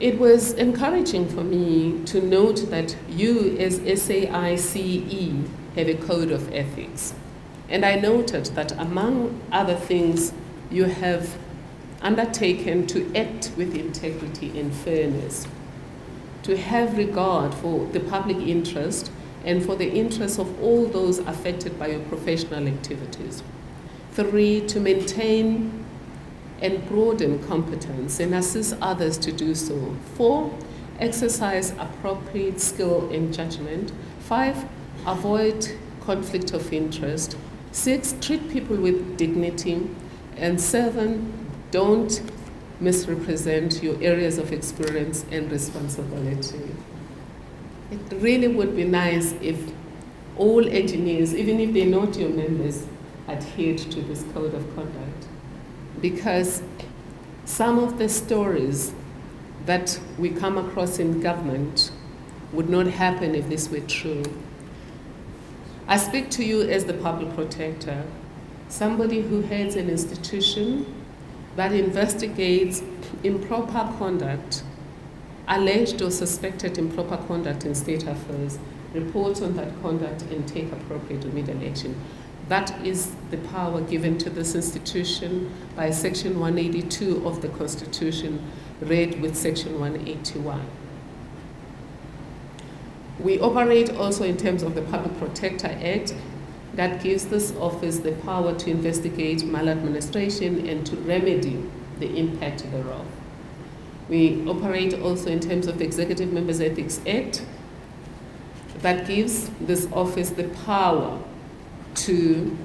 It was encouraging for me to note that you as SAICE have a code of ethics. And I noted that among other things, you have undertaken to act with integrity and fairness, to have regard for the public interest and for the interests of all those affected by your professional activities. 3, to maintain and broaden competence and assist others to do so. 4, exercise appropriate skill and judgment. 5, avoid conflict of interest. 6, treat people with dignity. And 7, don't misrepresent your areas of experience and responsibility. It really would be nice if all engineers, even if they're not your members, adhered to this code of conduct. Because some of the stories that we come across in government would not happen if this were true. I speak to you as the public protector, somebody who heads an institution that investigates improper conduct, alleged or suspected improper conduct in state affairs, reports on that conduct and take appropriate remedial action. That is the power given to this institution by Section 182 of the Constitution, read with Section 181. We operate also in terms of the Public Protector Act that gives this office the power to investigate maladministration and to remedy the impact thereof. We operate also in terms of the Executive Members Ethics Act that gives this office the power to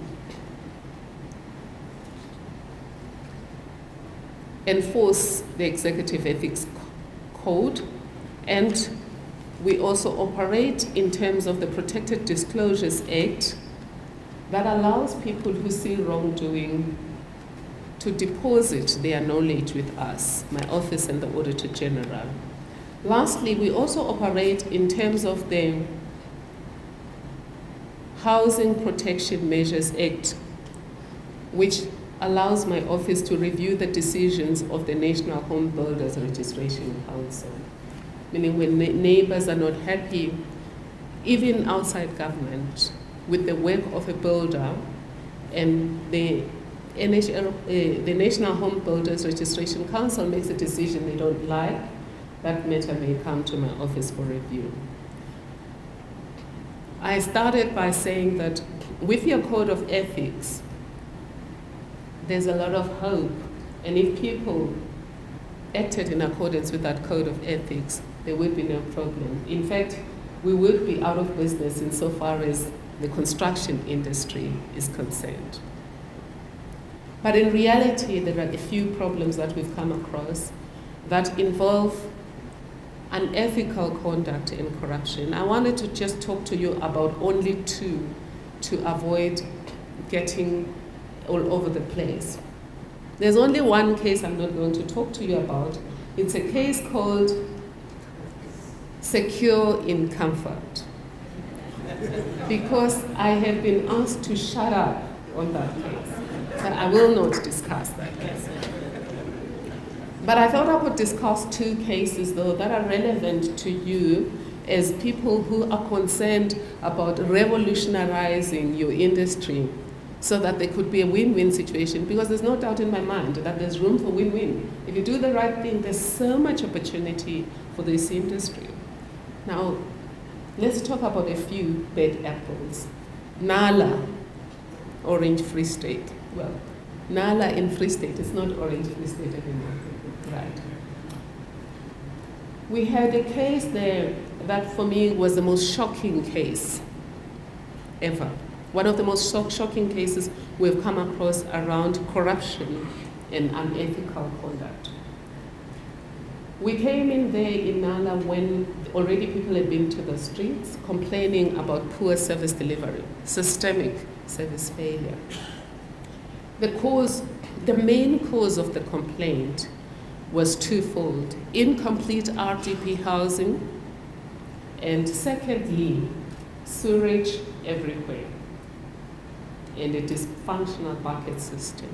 enforce the Executive Ethics Code, and we also operate in terms of the Protected Disclosures Act that allows people who see wrongdoing to deposit their knowledge with us, my office and the Auditor General. Lastly, we also operate in terms of the Housing Protection Measures Act, which allows my office to review the decisions of the National Home Builders Registration Council. Meaning when neighbors are not happy, even outside government, with the work of a builder, and the National Home Builders Registration Council makes a decision they don't like, that matter may come to my office for review. I started by saying that with your code of ethics, there's a lot of hope, and if people acted in accordance with that code of ethics, there would be no problem. In fact, we would be out of business insofar as the construction industry is concerned. But in reality, there are a few problems that we've come across that involve unethical conduct and corruption. I wanted to just talk to you about only 2 to avoid getting all over the place. There's only one case I'm not going to talk to you about. It's a case called Secure in Comfort. Because I have been asked to shut up on that case. But I will not discuss that case. But I thought I would discuss 2 cases, though, that are relevant to you as people who are concerned about revolutionizing your industry so that there could be a win-win situation, because there's no doubt in my mind that there's room for win-win. If you do the right thing, there's so much opportunity for this industry. Now, let's talk about a few bad apples. Nala, Orange Free State. Well, Nala in Free State, it's not Orange Free State anymore. Right. We had a case there that for me was the most shocking case ever. One of the most shocking cases we've come across around corruption and unethical conduct. We came in there in Nala when already people had been to the streets complaining about poor service delivery, systemic service failure. The main cause of the complaint was twofold: incomplete RDP housing, and secondly, sewage everywhere, and a dysfunctional bucket system.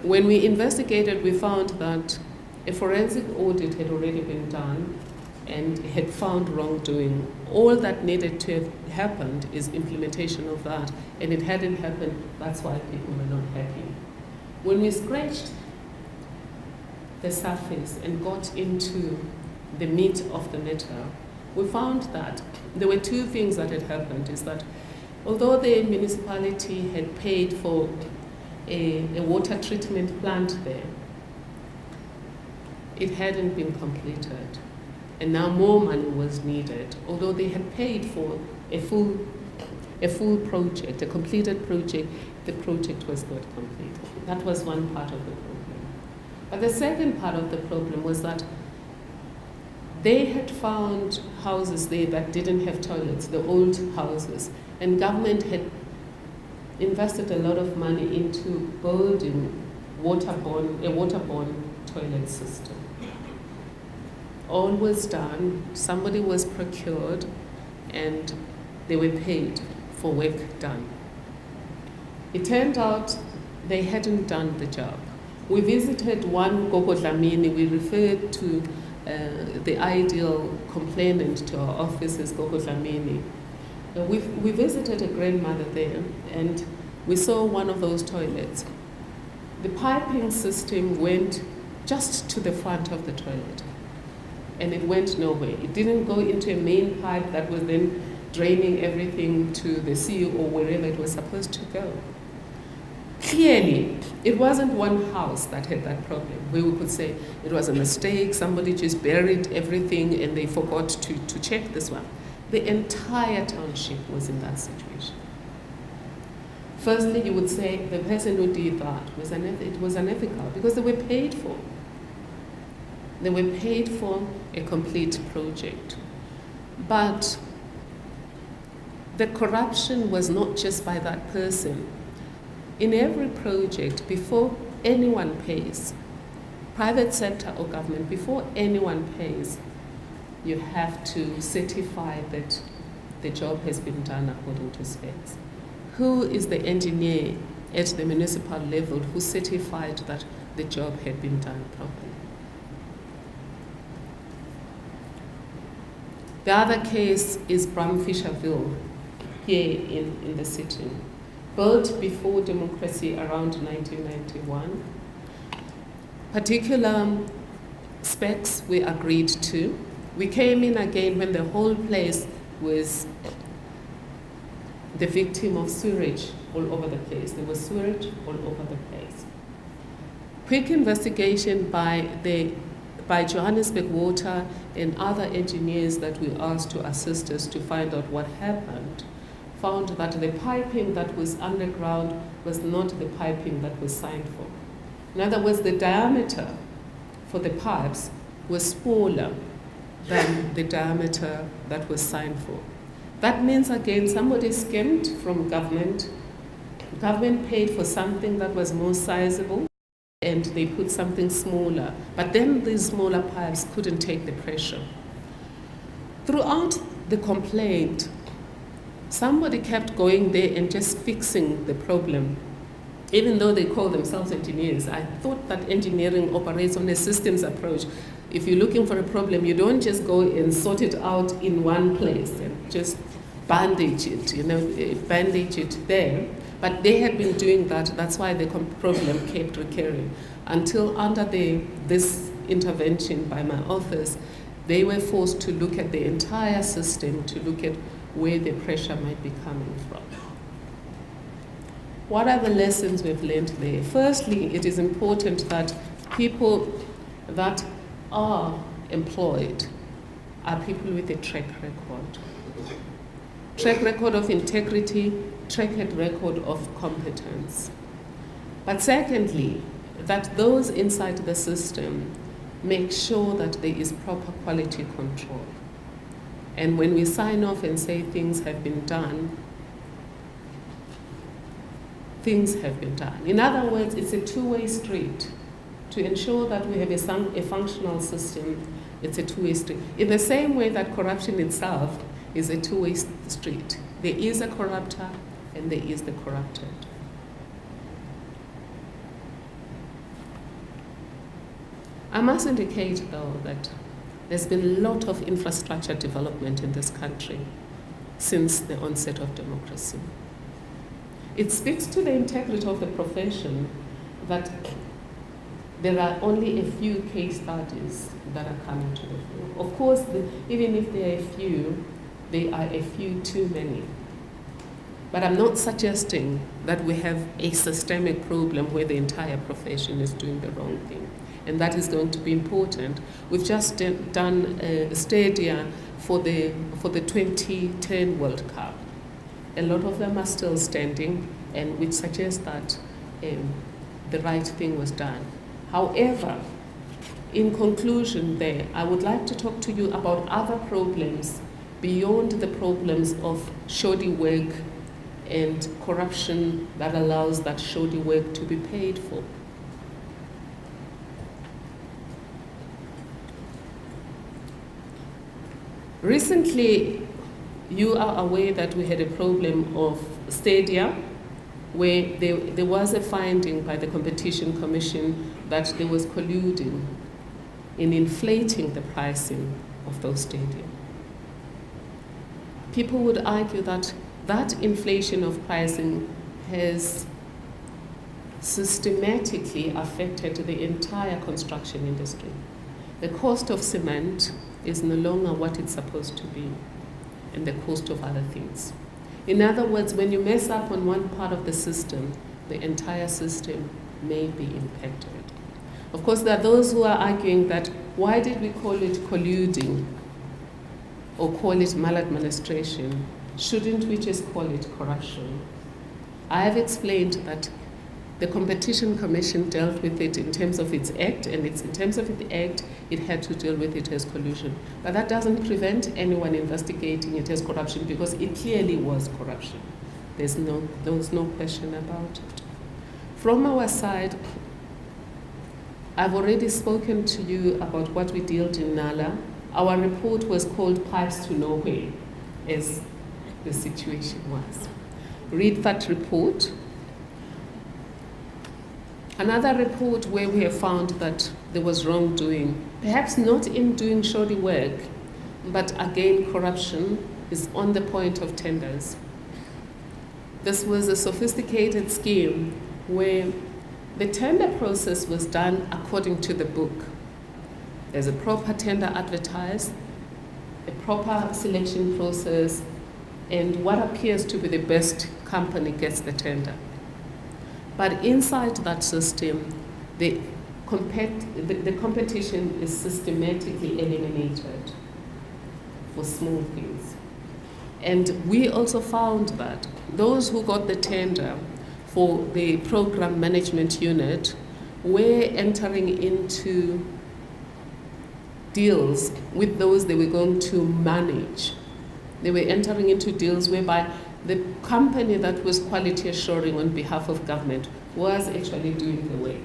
When we investigated, we found that A forensic audit had already been done and had found wrongdoing. All that needed to have happened is implementation of that, and it hadn't happened. That's why people were not happy. When we scratched the surface and got into the meat of the matter, we found that there were two things that had happened. Is that although the municipality had paid for a water treatment plant there, it hadn't been completed. And now more money was needed. Although they had paid for a full project, a completed project, the project was not completed. That was one part of the problem. But the second part of the problem was that they had found houses there that didn't have toilets, the old houses, and government had invested a lot of money into building a waterborne toilet system. All was done, somebody was procured, and they were paid for work done. It turned out they hadn't done the job. We visited one Gogo Dlamini. We referred to the ideal complainant to our office as Gogo Dlamini. We visited a grandmother there, and we saw one of those toilets. The piping system went just to the front of the toilet, and it went nowhere. It didn't go into a main pipe that was then draining everything to the sea or wherever it was supposed to go. Clearly, it wasn't one house that had that problem, where we could say it was a mistake, somebody just buried everything and they forgot to check this one. The entire township was in that situation. Firstly, you would say the person who did that was unethical because they were paid for. They were paid for a complete project. But the corruption was not just by that person. In every project, before anyone pays, private sector or government, before anyone pays, you have to certify that the job has been done according to specs. Who is the engineer at the municipal level who certified that the job had been done properly? The other case is Bramfisherville here in the city. Built before democracy around 1991. Particular specs were agreed to. We came in again when the whole place was the victim of sewage all over the place. There was sewage all over the place. Quick investigation by Johannesburg Water and other engineers that we asked to assist us to find out what happened, found that the piping that was underground was not the piping that was signed for. In other words, the diameter for the pipes was smaller than the diameter that was signed for. That means, again, somebody skimmed from government. Government paid for something that was more sizable, and they put something smaller. But then these smaller pipes couldn't take the pressure. Throughout the complaint, somebody kept going there and just fixing the problem. Even though they call themselves engineers, I thought that engineering operates on a systems approach. If you're looking for a problem, you don't just go and sort it out in one place and just bandage it, bandage it there. But they had been doing that. That's why the problem kept recurring. Until under this intervention by my office, they were forced to look at the entire system to look at where the pressure might be coming from. What are the lessons we've learned there? Firstly, it is important that people that are employed are people with a track record. Track record of integrity, track record of competence. But secondly, that those inside the system make sure that there is proper quality control. And when we sign off and say things have been done, things have been done. In other words, it's a two-way street. To ensure that we have a functional system, it's a two-way street. In the same way that corruption itself is a two-way street. There is a corrupter and there is the corrupted. I must indicate, though, that there's been a lot of infrastructure development in this country since the onset of democracy. It speaks to the integrity of the profession that there are only a few case studies that are coming to the fore. Of course, even if there are a few, they are a few too many. But I'm not suggesting that we have a systemic problem where the entire profession is doing the wrong thing. And that is going to be important. We've just done a stadia for the 2010 World Cup. A lot of them are still standing, and which suggests that the right thing was done. However, in conclusion there, I would like to talk to you about other problems beyond the problems of shoddy work and corruption that allows that shoddy work to be paid for. Recently, you are aware that we had a problem of stadia where there was a finding by the Competition Commission that there was colluding in inflating the pricing of those stadia. People would argue that that inflation of pricing has systematically affected the entire construction industry. The cost of cement is no longer what it's supposed to be, and the cost of other things. In other words, when you mess up on one part of the system, the entire system may be impacted. Of course, there are those who are arguing that why did we call it colluding or call it maladministration? Shouldn't we just call it corruption? I have explained that the Competition Commission dealt with it in terms of its act, and in terms of the act, it had to deal with it as collusion. But that doesn't prevent anyone investigating it as corruption, because it clearly was corruption. There was no question about it. From our side, I've already spoken to you about what we dealt in Nala. Our report was called Pipes to Nowhere, as the situation was. Read that report. Another report where we have found that there was wrongdoing, perhaps not in doing shoddy work, but again corruption, is on the point of tenders. This was a sophisticated scheme where the tender process was done according to the book. There's a proper tender advertised, a proper selection process, and what appears to be the best company gets the tender. But inside that system, the competition is systematically eliminated for small things. And we also found that those who got the tender for the program management unit were entering into deals with those they were going to manage. They were entering into deals whereby the company that was quality assuring on behalf of government was actually doing the work.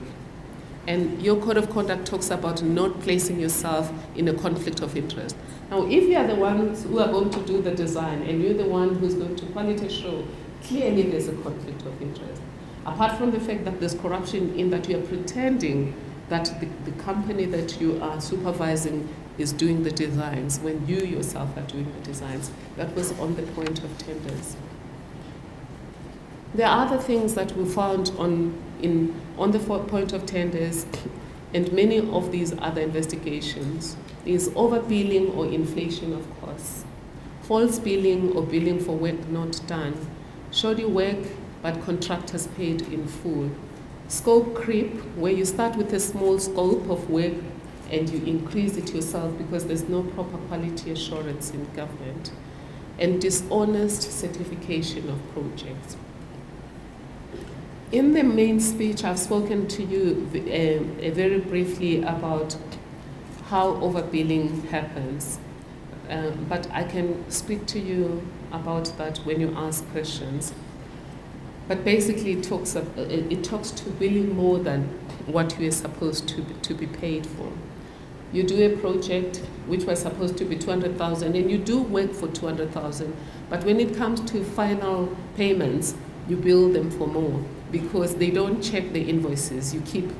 And your code of conduct talks about not placing yourself in a conflict of interest. Now, if you are the ones who are going to do the design and you're the one who's going to quality assure, clearly there's a conflict of interest. Apart from the fact that there's corruption in that you are pretending that the company that you are supervising is doing the designs when you yourself are doing the designs. That was on the point of tenders. There are other things that we found on the point of tenders and many of these other investigations is overbilling or inflation of costs, false billing or billing for work not done, shoddy work but contractors paid in full, scope creep, where you start with a small scope of work and you increase it yourself because there's no proper quality assurance in government, and dishonest certification of projects. In the main speech, I've spoken to you very briefly about how overbilling happens, but I can speak to you about that when you ask questions. But basically, it talks to billing more than what you are supposed to be paid for. You do a project which was supposed to be 200,000, and you do work for 200,000, but when it comes to final payments, you bill them for more because they don't check the invoices. You keep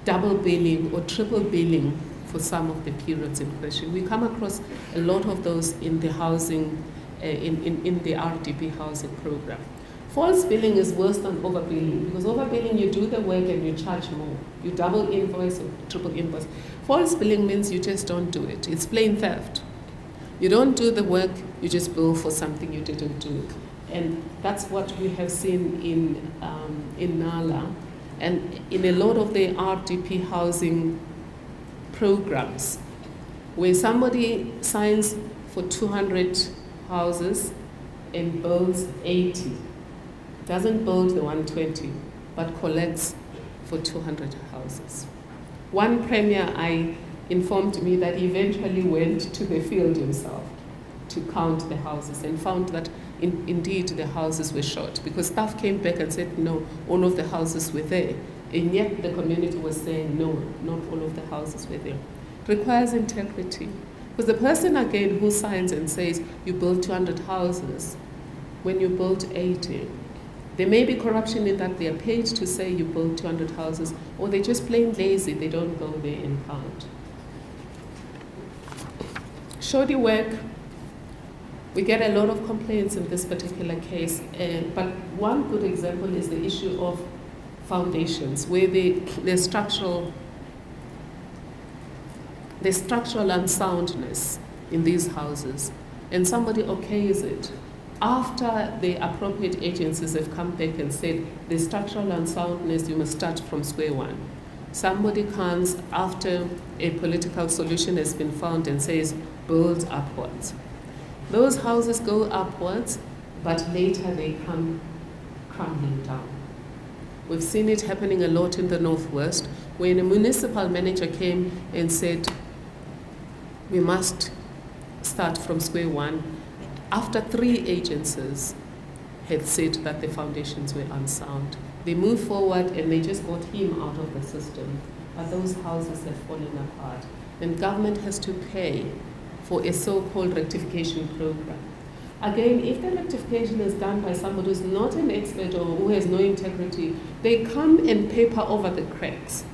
double billing or triple billing for some of the periods in question. We come across a lot of those in the housing, in the RDP housing program. False billing is worse than overbilling, because overbilling, you do the work and you charge more. You double invoice or triple invoice. False billing means you just don't do it. It's plain theft. You don't do the work, you just bill for something you didn't do. And that's what we have seen in Nala and in a lot of the RDP housing programs, where somebody signs for 200 houses and builds 80. Doesn't build the 120, but collects for 200 houses. One premier informed me that he eventually went to the field himself to count the houses and found that indeed the houses were short, because staff came back and said, no, all of the houses were there. And yet the community was saying, no, not all of the houses were there. It requires integrity. Because the person, again, who signs and says, you built 200 houses, when you built 80, there may be corruption in that they are paid to say you built 200 houses, or they're just plain lazy, they don't go there and count. Shoddy work, we get a lot of complaints in this particular case, but one good example is the issue of foundations, where the structural unsoundness in these houses, and somebody okays it after the appropriate agencies have come back and said the structural unsoundness, you must start from square one. Somebody comes after a political solution has been found and says build upwards. Those houses go upwards, but later they come crumbling down. We've seen it happening a lot in the Northwest, when a municipal manager came and said, we must start from square one, after 3 agencies had said that the foundations were unsound. They moved forward and they just got him out of the system, but those houses have fallen apart. And government has to pay for a so-called rectification program. Again, if the rectification is done by somebody who's not an expert or who has no integrity, they come and paper over the cracks.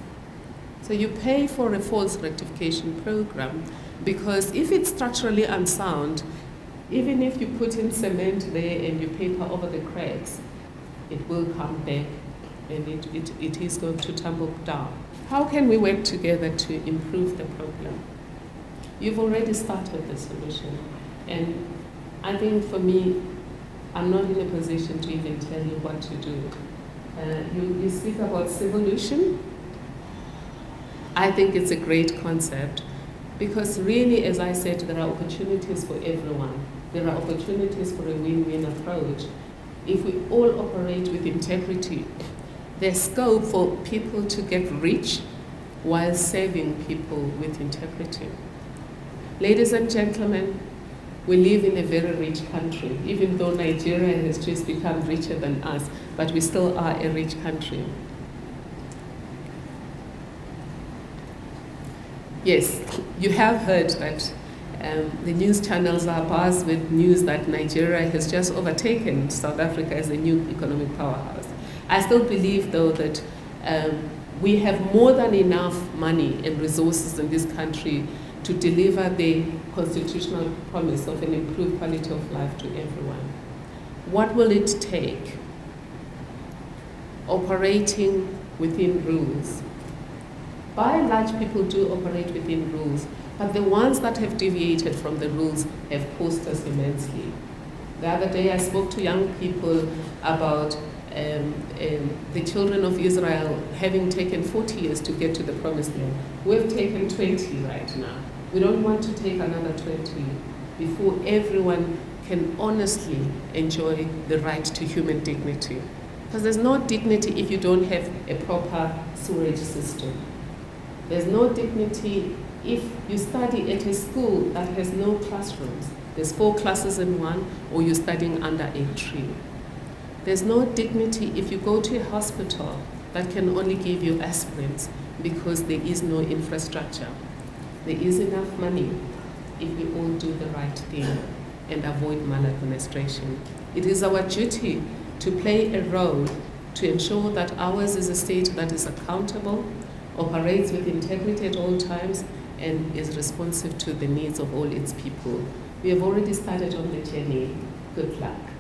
So you pay for a false rectification program, because if it's structurally unsound, even if you put in cement there and you paper over the cracks, it will come back and it is going to tumble down. How can we work together to improve the problem? You've already started the solution, and I think for me, I'm not in a position to even tell you what to do. You speak about Civilution. I think it's a great concept, because really, as I said, there are opportunities for everyone. There are opportunities for a win-win approach. If we all operate with integrity, there's scope for people to get rich while saving people with integrity. Ladies and gentlemen, we live in a very rich country, even though Nigeria has just become richer than us, but we still are a rich country. Yes, you have heard that the news channels are buzzed with news that Nigeria has just overtaken South Africa as a new economic powerhouse. I still believe, though, that we have more than enough money and resources in this country to deliver the constitutional promise of an improved quality of life to everyone. What will it take? Operating within rules. By and large, people do operate within rules, but the ones that have deviated from the rules have cost us immensely. The other day, I spoke to young people about the children of Israel having taken 40 years to get to the promised land. We've taken 20 right now. We don't want to take another 20 before everyone can honestly enjoy the right to human dignity. Because there's no dignity if you don't have a proper sewerage system. There's no dignity if you study at a school that has no classrooms. There's 4 classes in one, or you're studying under a tree. There's no dignity if you go to a hospital that can only give you aspirins because there is no infrastructure. There is enough money if we all do the right thing and avoid maladministration. It is our duty to play a role to ensure that ours is a state that is accountable, operates with integrity at all times, and is responsive to the needs of all its people. We have already started on the journey. Good luck.